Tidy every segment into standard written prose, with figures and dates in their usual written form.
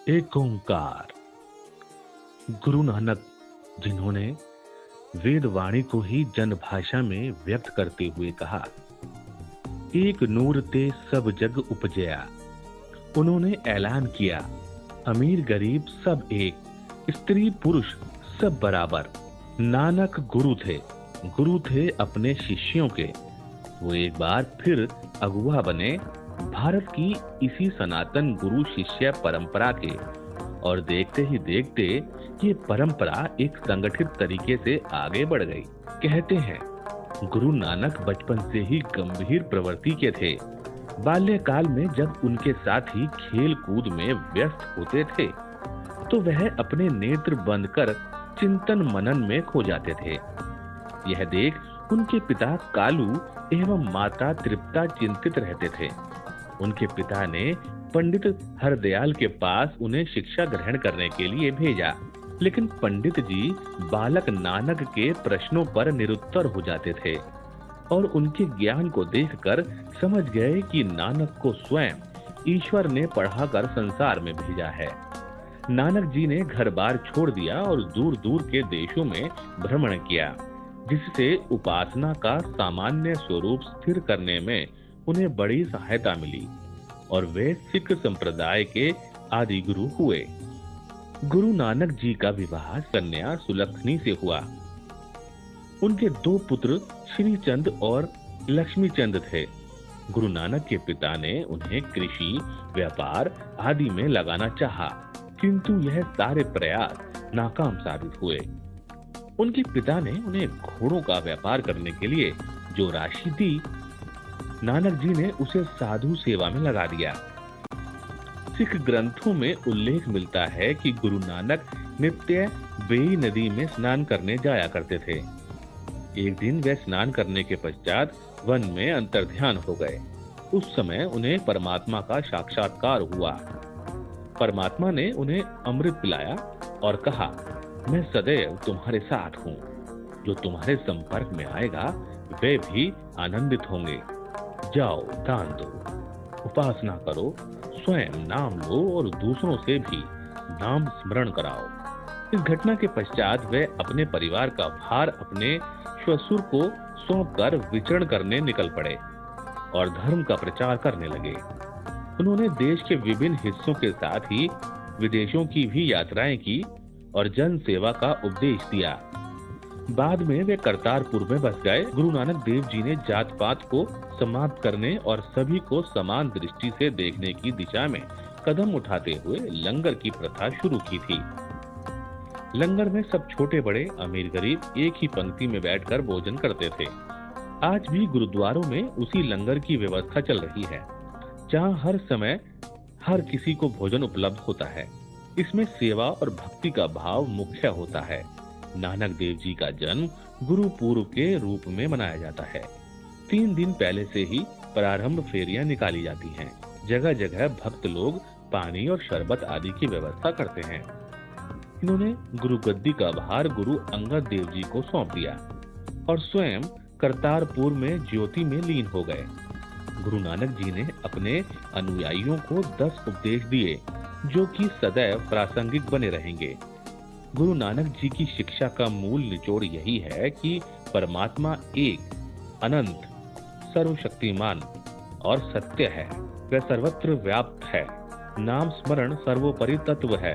एक ओंकार। गुरु नानक, जिन्होंने वेद वाणी को ही जन भाषा में व्यक्त करते हुए कहा, एक नूर ते सब जग उपजया। उन्होंने ऐलान किया, अमीर गरीब सब एक, स्त्री पुरुष सब बराबर। नानक गुरु थे अपने शिष्यों के। वो एक बार फिर अगुवा बने भारत की इसी सनातन गुरु शिष्य परंपरा के। और देखते ही देखते ये परंपरा एक संगठित तरीके से आगे बढ़ गई। कहते हैं, गुरु नानक बचपन से ही गंभीर प्रवृत्ति के थे। बाल्यकाल में जब उनके साथी खेल कूद में व्यस्त होते थे तो वह अपने नेत्र बंद कर चिंतन मनन में खो जाते थे। यह देख उनके पिता कालू एवं माता तृप्ता चिंतित रहते थे। उनके पिता ने पंडित हरदयाल के पास उन्हें शिक्षा ग्रहण करने के लिए भेजा, लेकिन पंडित जी बालक नानक के प्रश्नों पर निरुत्तर हो जाते थे और उनके ज्ञान को देखकर समझ गए कि नानक को स्वयं ईश्वर ने पढ़ाकर संसार में भेजा है। नानक जी ने घर बार छोड़ दिया और दूर दूर के देशों में भ्रमण किया, जिससे उपासना का सामान्य स्वरूप स्थिर करने में उन्हें बड़ी सहायता मिली और वे सिख संप्रदाय के आदि गुरु हुए। गुरु नानक जी का विवाह कन्या सुलक्षणी से हुआ। उनके दो पुत्र श्री चंद और लक्ष्मी चंद थे। गुरु नानक के पिता ने उन्हें कृषि व्यापार आदि में लगाना चाहा, किंतु यह सारे प्रयास नाकाम साबित हुए। उनके पिता ने उन्हें घोड़ों का व्यापार करने के लिए जो राशि दी, नानक जी ने उसे साधु सेवा में लगा दिया। सिख ग्रंथों में उल्लेख मिलता है कि गुरु नानक नित्य बेई नदी में स्नान करने जाया करते थे। एक दिन वे स्नान करने के पश्चात वन में अंतर्ध्यान हो गए। उस समय उन्हें परमात्मा का साक्षात्कार हुआ। परमात्मा ने उन्हें अमृत पिलाया और कहा, मैं सदैव तुम्हारे साथ हूँ। जो तुम्हारे संपर्क में आएगा वे भी आनंदित होंगे। जाओ, दान दो, उपासना करो, स्वयं नाम लो और दूसरों से भी नाम स्मरण कराओ। इस घटना के पश्चात वे अपने परिवार का भार अपने श्वशुर को सौंपकर विचरण करने निकल पड़े और धर्म का प्रचार करने लगे। उन्होंने देश के विभिन्न हिस्सों के साथ ही विदेशों की भी यात्राएं की और जन सेवा का उपदेश दिया। बाद में वे करतारपुर में बस गए। गुरु नानक देव जी ने जात पात को समाप्त करने और सभी को समान दृष्टि से देखने की दिशा में कदम उठाते हुए लंगर की प्रथा शुरू की थी। लंगर में सब छोटे बड़े, अमीर गरीब एक ही पंक्ति में बैठकर भोजन करते थे। आज भी गुरुद्वारों में उसी लंगर की व्यवस्था चल रही है, जहां हर समय हर किसी को भोजन उपलब्ध होता है। इसमें सेवा और भक्ति का भाव मुख्य होता है। नानक देव जी का जन्म गुरु पूर्व के रूप में मनाया जाता है। 3 दिन पहले से ही प्रारंभ फेरियां निकाली जाती हैं। जगह जगह भक्त लोग पानी और शरबत आदि की व्यवस्था करते हैं। इन्होंने गुरु गद्दी का भार गुरु अंगद देव जी को सौंप दिया और स्वयं करतारपुर में ज्योति में लीन हो गए। गुरु नानक जी ने अपने अनुयायियों को 10 उपदेश दिए, जो कि सदैव प्रासंगिक बने रहेंगे। गुरु नानक जी की शिक्षा का मूल निचोड़ यही है कि परमात्मा एक, अनंत, सर्वशक्तिमान और सत्य है। वह सर्वत्र व्याप्त है। नाम स्मरण सर्वोपरि तत्व है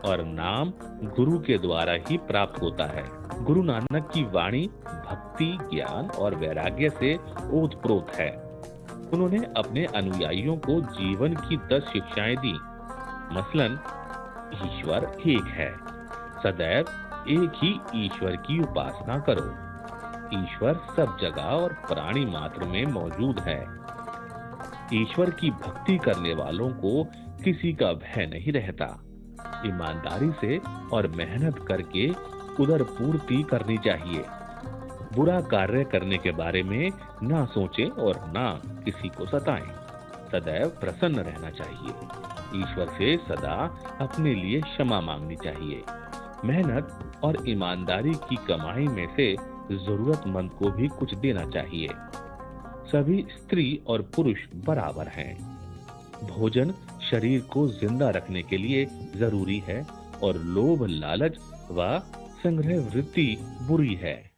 और नाम गुरु के द्वारा ही प्राप्त होता है। गुरु नानक की वाणी भक्ति, ज्ञान और वैराग्य से ओतप्रोत है। उन्होंने अपने अनुयायियों को जीवन की 10 शिक्षाएं दी। मसलन, ईश्वर एक है, सदैव एक ही ईश्वर की उपासना करो। ईश्वर सब जगह और प्राणी मात्र में मौजूद है। ईश्वर की भक्ति करने वालों को किसी का भय नहीं रहता। ईमानदारी से और मेहनत करके उदर पूर्ति करनी चाहिए। बुरा कार्य करने के बारे में ना सोचें और ना किसी को सताएं। सदैव प्रसन्न रहना चाहिए। ईश्वर से सदा अपने लिए क्षमा मांगनी चाहिए। मेहनत और ईमानदारी की कमाई में से जरूरतमंद को भी कुछ देना चाहिए। सभी स्त्री और पुरुष बराबर हैं। भोजन शरीर को जिंदा रखने के लिए जरूरी है और लोभ लालच व संग्रह वृत्ति बुरी है।